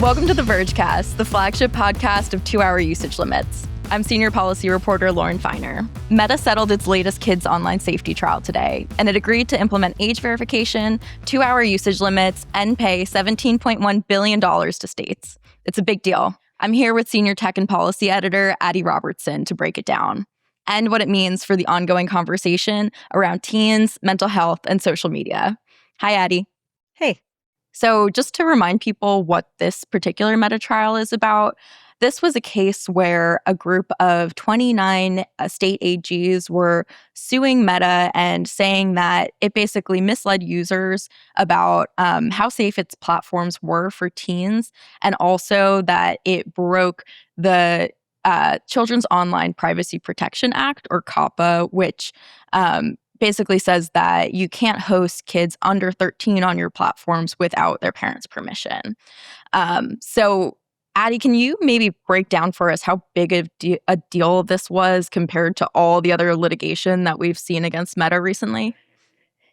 Welcome to the Vergecast, the flagship podcast of 2-hour usage limits. I'm senior policy reporter Lauren Feiner. Meta settled its latest kids online safety trial today, and it agreed to implement age verification, 2-hour usage limits, and pay $17.1 billion to states. It's a big deal. I'm here with senior tech and policy editor Addie Robertson to break it down, and what it means for the ongoing conversation around teens, mental health, and social media. Hi, Addie. Hey. So just to remind people what this particular Meta trial is about, this was a case where a group of 29 state AGs were suing Meta and saying that it basically misled users about how safe its platforms were for teens, and also that it broke the Children's Online Privacy Protection Act, or COPPA, which basically says that you can't host kids under 13 on your platforms without their parents' permission. So, Addie, can you maybe break down for us how big a deal this was compared to all the other litigation that we've seen against Meta recently?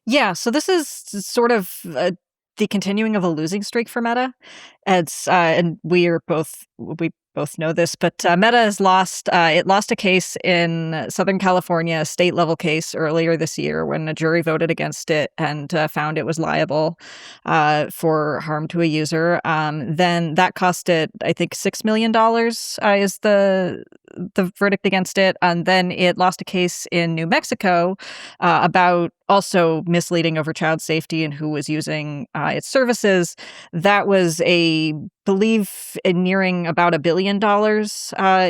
Yeah, so this is sort of the continuing of a losing streak for Meta. And we both know this, but Meta has lost. It lost a case in Southern California, a state-level case earlier this year when a jury voted against it and found it was liable for harm to a user. Then that cost it, I think, $6 million is the verdict against it. And then it lost a case in New Mexico about also misleading over child safety and who was using its services. That was believe nearing about $1 billion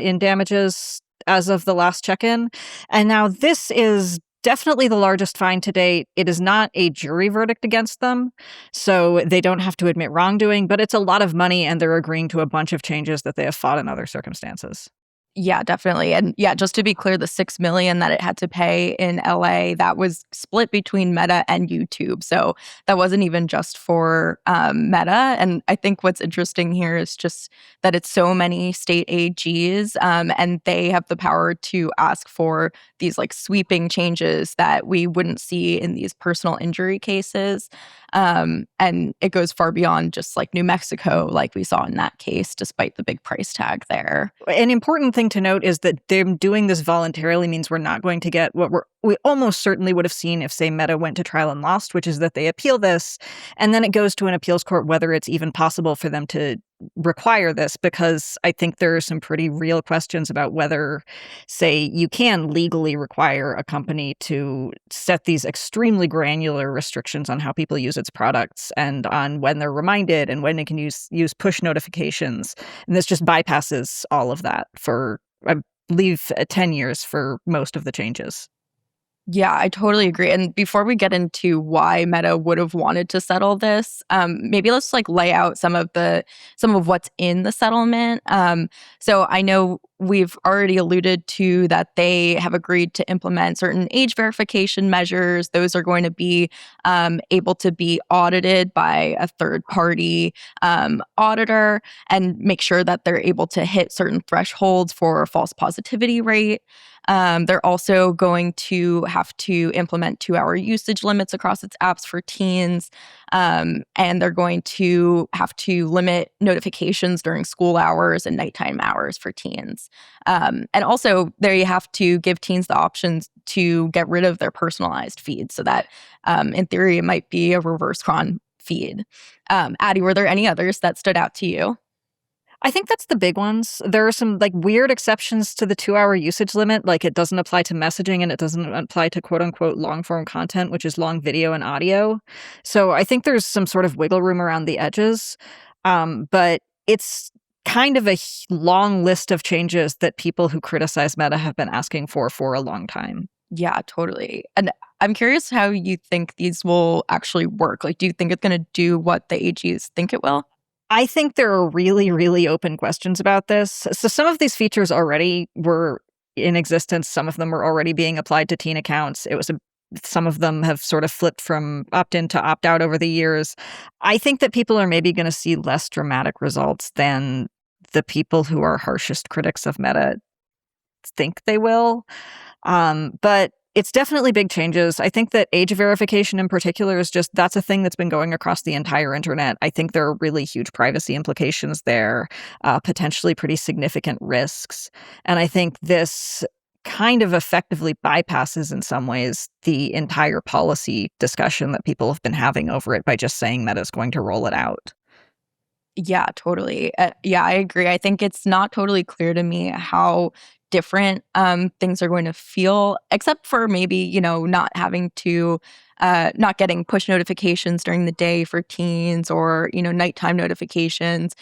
in damages as of the last check-in. And now this is definitely the largest fine to date. It is not a jury verdict against them, so they don't have to admit wrongdoing, but it's a lot of money, and they're agreeing to a bunch of changes that they have fought in other circumstances. Yeah, definitely. And yeah, just to be clear, the $6 million that it had to pay in LA, that was split between Meta and YouTube. So that wasn't even just for Meta. And I think what's interesting here is just that it's so many state AGs, and they have the power to ask for these like sweeping changes that we wouldn't see in these personal injury cases. And it goes far beyond just like New Mexico, like we saw in that case, despite the big price tag there. An important thing to note is that them doing this voluntarily means we're not going to get what we almost certainly would have seen if, say, Meta went to trial and lost, which is that they appeal this, and then it goes to an appeals court whether it's even possible for them to require this, because I think there are some pretty real questions about whether, say, you can legally require a company to set these extremely granular restrictions on how people use its products and on when they're reminded and when they can use push notifications. And this just bypasses all of that for, I believe, 10 years for most of the changes. Yeah, I totally agree. And before we get into why Meta would have wanted to settle this, maybe let's like lay out some of what's in the settlement. So I know we've already alluded to that they have agreed to implement certain age verification measures. Those are going to be able to be audited by a third-party auditor and make sure that they're able to hit certain thresholds for false positivity rate. They're also going to have to implement 2-hour usage limits across its apps for teens. And they're going to have to limit notifications during school hours and nighttime hours for teens. And also, they have to give teens the options to get rid of their personalized feeds so that, in theory, it might be a reverse cron feed. Addie, were there any others that stood out to you? I think that's the big ones. There are some like weird exceptions to the 2-hour usage limit, like it doesn't apply to messaging and it doesn't apply to quote unquote long form content, which is long video and audio. So I think there's some sort of wiggle room around the edges. But it's kind of a long list of changes that people who criticize Meta have been asking for a long time. Yeah, totally. And I'm curious how you think these will actually work. Like, do you think it's going to do what the AGs think it will? I think there are really, really open questions about this. So some of these features already were in existence. Some of them were already being applied to teen accounts. Some of them have sort of flipped from opt-in to opt-out over the years. I think that people are maybe going to see less dramatic results than the people who are harshest critics of Meta think they will. But It's definitely big changes. I think that age verification in particular that's a thing that's been going across the entire internet. I think there are really huge privacy implications there, potentially pretty significant risks. And I think this kind of effectively bypasses in some ways the entire policy discussion that people have been having over it by just saying Meta's going to roll it out. Yeah, totally. Yeah, I agree. I think it's not totally clear to me how different things are going to feel, except for maybe, not having to, not getting push notifications during the day for teens or, nighttime notifications,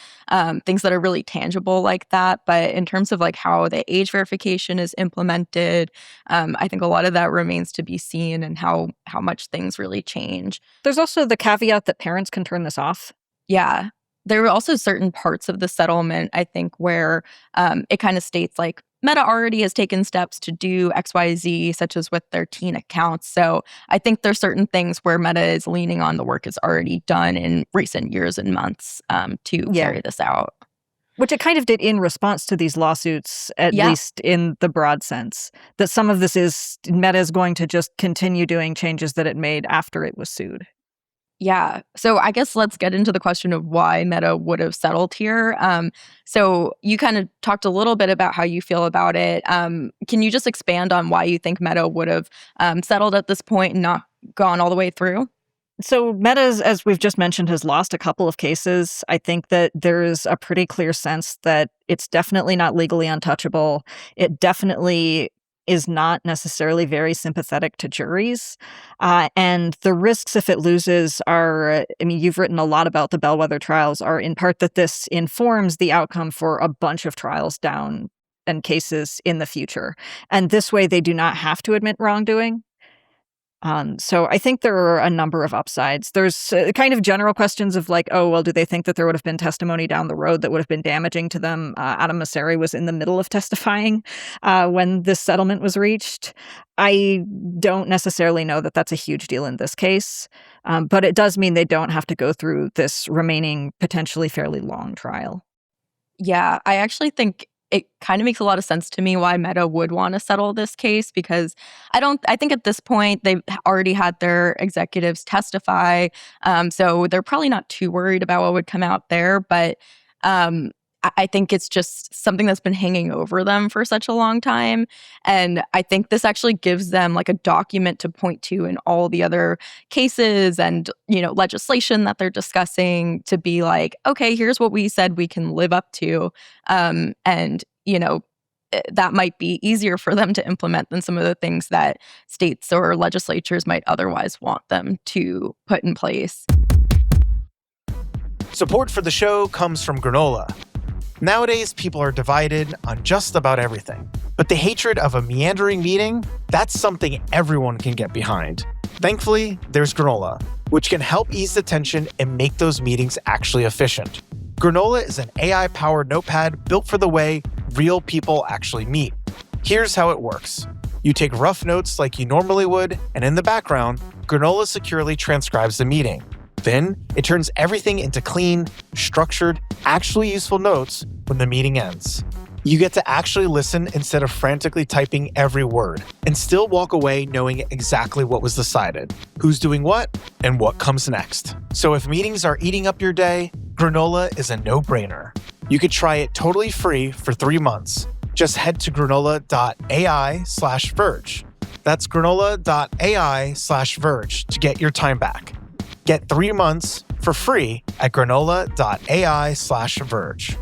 things that are really tangible like that. But in terms of like how the age verification is implemented, I think a lot of that remains to be seen and how much things really change. There's also the caveat that parents can turn this off. Yeah. There were also certain parts of the settlement, I think, where it kind of states like Meta already has taken steps to do XYZ, such as with their teen accounts. So I think there's certain things where Meta is leaning on the work it's already done in recent years and months to carry this out. Which it kind of did in response to these lawsuits, at least in the broad sense, that some of this is Meta is going to just continue doing changes that it made after it was sued. Yeah. So I guess let's get into the question of why Meta would have settled here. So you kind of talked a little bit about how you feel about it. Can you just expand on why you think Meta would have settled at this point and not gone all the way through? So Meta, as we've just mentioned, has lost a couple of cases. I think that there's a pretty clear sense that it's definitely not legally untouchable. It definitely is not necessarily very sympathetic to juries. And the risks if it loses are, I mean, you've written a lot about the bellwether trials, are in part that this informs the outcome for a bunch of trials down and cases in the future. And this way, they do not have to admit wrongdoing. So I think there are a number of upsides. There's kind of general questions of like, oh, well, do they think that there would have been testimony down the road that would have been damaging to them? Adam Mosseri was in the middle of testifying when this settlement was reached. I don't necessarily know that that's a huge deal in this case, but it does mean they don't have to go through this remaining potentially fairly long trial. Yeah, I actually think it kind of makes a lot of sense to me why Meta would want to settle this case because I think at this point they've already had their executives testify. So they're probably not too worried about what would come out there. But I think it's just something that's been hanging over them for such a long time. And I think this actually gives them like a document to point to in all the other cases and, legislation that they're discussing to be like, okay, here's what we said we can live up to. And, that might be easier for them to implement than some of the things that states or legislatures might otherwise want them to put in place. Support for the show comes from granola. Nowadays, people are divided on just about everything. But the hatred of a meandering meeting, that's something everyone can get behind. Thankfully, there's granola, which can help ease the tension and make those meetings actually efficient. Granola is an AI-powered notepad built for the way real people actually meet. Here's how it works. You take rough notes like you normally would, and in the background, Granola securely transcribes the meeting. Then, it turns everything into clean, structured, actually useful notes when the meeting ends. You get to actually listen instead of frantically typing every word, and still walk away knowing exactly what was decided, who's doing what, and what comes next. So if meetings are eating up your day, Granola is a no-brainer. You could try it totally free for 3 months. Just head to granola.ai/verge. That's granola.ai/verge to get your time back. Get 3 months for free at granola.ai/verge.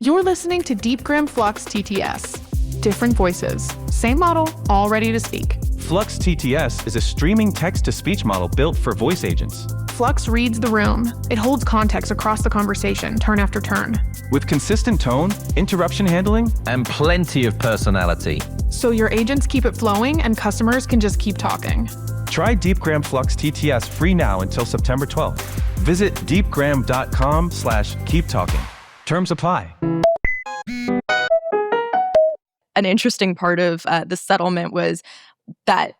You're listening to Deepgram Flux TTS. Different voices, same model, all ready to speak. Flux TTS is a streaming text-to-speech model built for voice agents. Flux reads the room. It holds context across the conversation, turn after turn. With consistent tone, interruption handling, and plenty of personality. So your agents keep it flowing and customers can just keep talking. Try Deepgram Flux TTS free now until September 12th. Visit deepgram.com/keeptalking. Terms apply. An interesting part of the settlement was that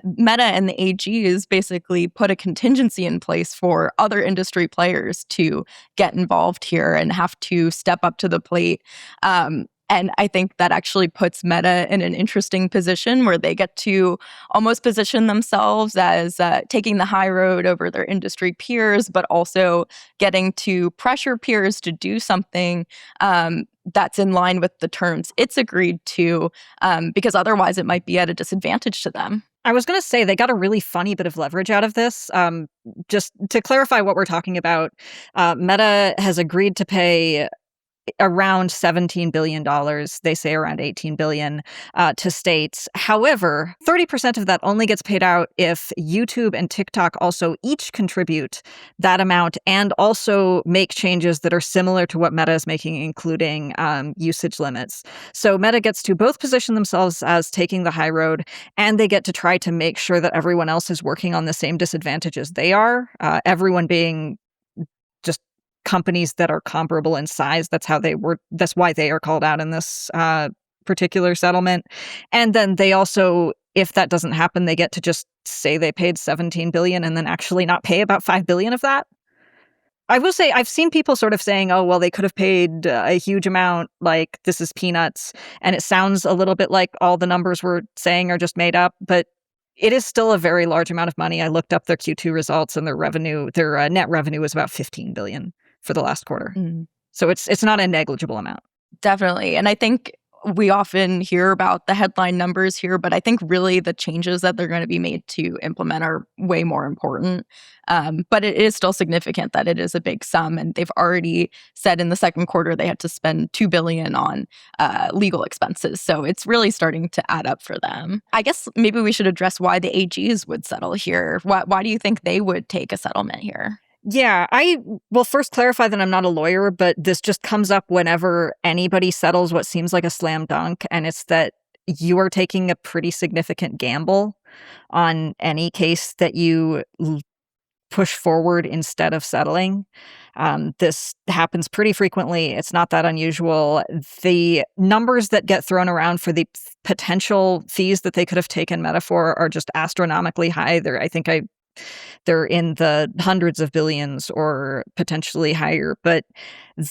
Meta and the AGs basically put a contingency in place for other industry players to get involved here and have to step up to the plate. And I think that actually puts Meta in an interesting position where they get to almost position themselves as taking the high road over their industry peers, but also getting to pressure peers to do something that's in line with the terms it's agreed to, because otherwise it might be at a disadvantage to them. I was going to say they got a really funny bit of leverage out of this. Just to clarify what we're talking about, Meta has agreed to pay around $17 billion. They say around $18 billion to states. However, 30% of that only gets paid out if YouTube and TikTok also each contribute that amount and also make changes that are similar to what Meta is making, including usage limits. So Meta gets to both position themselves as taking the high road, and they get to try to make sure that everyone else is working on the same disadvantages they are, everyone being just companies that are comparable in size. That's why they are called out in this particular settlement. And then they also, if that doesn't happen, they get to just say they paid $17 billion and then actually not pay about $5 billion of that. I will say I've seen people sort of saying, oh, well, they could have paid a huge amount, like this is peanuts. And it sounds a little bit like all the numbers we're saying are just made up, but it is still a very large amount of money. I looked up their Q2 results, and their net revenue was about $15 billion for the last quarter. So it's not a negligible amount. Definitely. And I think we often hear about the headline numbers here, but I think really the changes that they're going to be made to implement are way more important. But it is still significant that it is a big sum. And they've already said in the second quarter they had to spend $2 billion on legal expenses. So it's really starting to add up for them. I guess maybe we should address why the AGs would settle here. Why do you think they would take a settlement here? Yeah, I will first clarify that I'm not a lawyer, but this just comes up whenever anybody settles what seems like a slam dunk, and it's that you are taking a pretty significant gamble on any case that you push forward instead of settling. This happens pretty frequently. It's not that unusual. The numbers that get thrown around for the potential fees that they could have taken Meta for are just astronomically high. They're in the hundreds of billions or potentially higher. But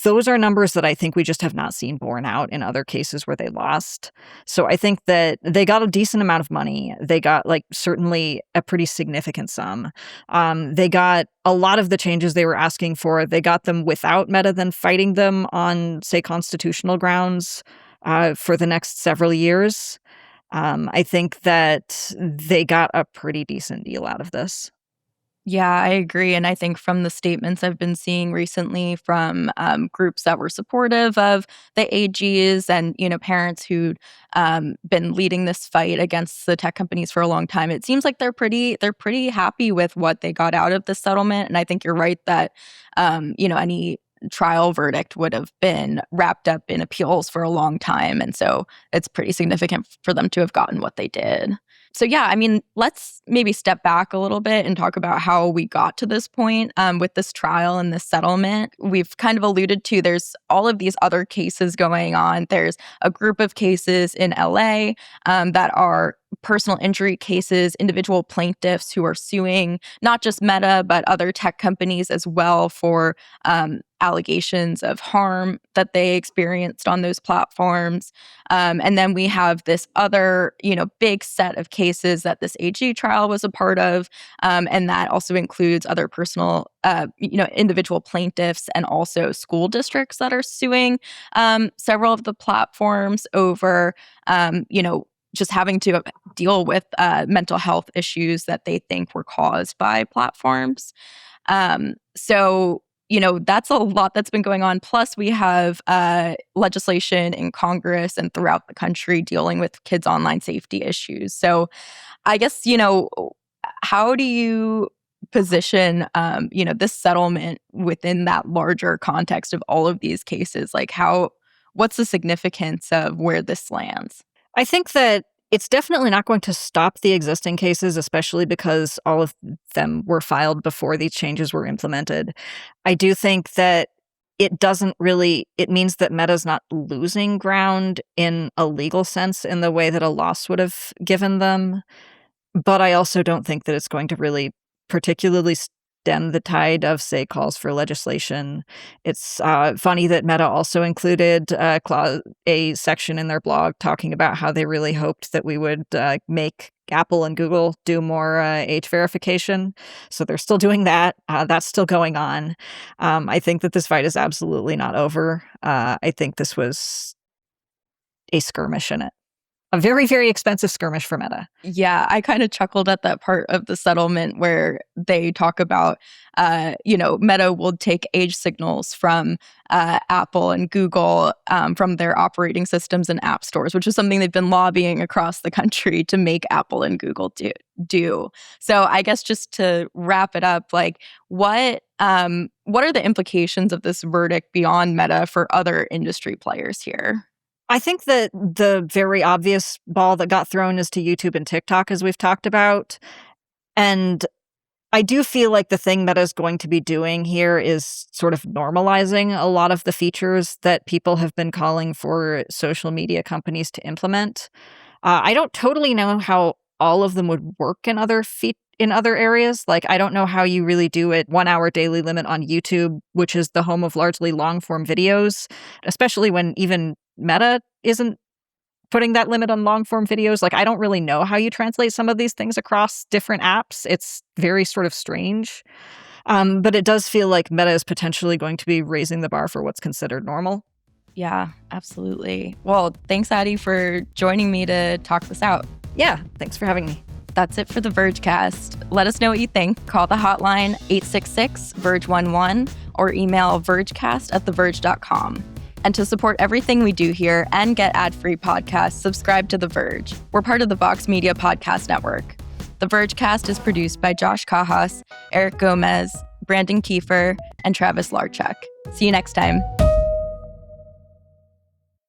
those are numbers that I think we just have not seen borne out in other cases where they lost. So I think that they got a decent amount of money. They got certainly a pretty significant sum. They got a lot of the changes they were asking for. They got them without Meta then fighting them on, say, constitutional grounds for the next several years. I think that they got a pretty decent deal out of this. Yeah, I agree. And I think from the statements I've been seeing recently from groups that were supportive of the AGs and, parents who'd been leading this fight against the tech companies for a long time, it seems like they're pretty happy with what they got out of the settlement. And I think you're right that, any trial verdict would have been wrapped up in appeals for a long time. And so it's pretty significant for them to have gotten what they did. So yeah, I mean, let's maybe step back a little bit and talk about how we got to this point with this trial and this settlement. We've kind of alluded to there's all of these other cases going on. There's a group of cases in LA that are personal injury cases, individual plaintiffs who are suing not just Meta, but other tech companies as well for allegations of harm that they experienced on those platforms. And then we have this other, big set of cases that this AG trial was a part of. And that also includes other personal, individual plaintiffs and also school districts that are suing several of the platforms over, just having to deal with mental health issues that they think were caused by platforms. So, that's a lot that's been going on. Plus, we have legislation in Congress and throughout the country dealing with kids' online safety issues. So I guess, how do you position, this settlement within that larger context of all of these cases? What's the significance of where this lands? I think that it's definitely not going to stop the existing cases, especially because all of them were filed before these changes were implemented. I do think that it means that Meta's not losing ground in a legal sense in the way that a loss would have given them. But I also don't think that it's going to really particularly stem the tide of, say, calls for legislation. It's funny that Meta also included a section in their blog talking about how they really hoped that we would make Apple and Google do more age verification. So they're still doing that. That's still going on. I think that this fight is absolutely not over. I think this was a skirmish in it. A very, very expensive skirmish for Meta. Yeah, I kind of chuckled at that part of the settlement where they talk about, Meta will take age signals from Apple and Google from their operating systems and app stores, which is something they've been lobbying across the country to make Apple and Google do. So I guess just to wrap it up, like what are the implications of this verdict beyond Meta for other industry players here? I think that the very obvious ball that got thrown is to YouTube and TikTok, as we've talked about. And I do feel like the thing Meta is going to be doing here is sort of normalizing a lot of the features that people have been calling for social media companies to implement. I don't totally know how all of them would work in other areas. Like, I don't know how you really do it 1 hour daily limit on YouTube, which is the home of largely long form videos, especially when even Meta isn't putting that limit on long form videos. Like, I don't really know how you translate some of these things across different apps. It's very sort of strange. But it does feel like Meta is potentially going to be raising the bar for what's considered normal. Yeah, absolutely. Well, thanks, Addie, for joining me to talk this out. Yeah, thanks for having me. That's it for the Vergecast. Let us know what you think. Call the hotline 866-VERGE11 or email vergecast@theverge.com. And to support everything we do here and get ad-free podcasts, subscribe to The Verge. We're part of the Vox Media Podcast Network. The Vergecast is produced by Josh Kajas, Eric Gomez, Brandon Kiefer, and Travis Larchuk. See you next time.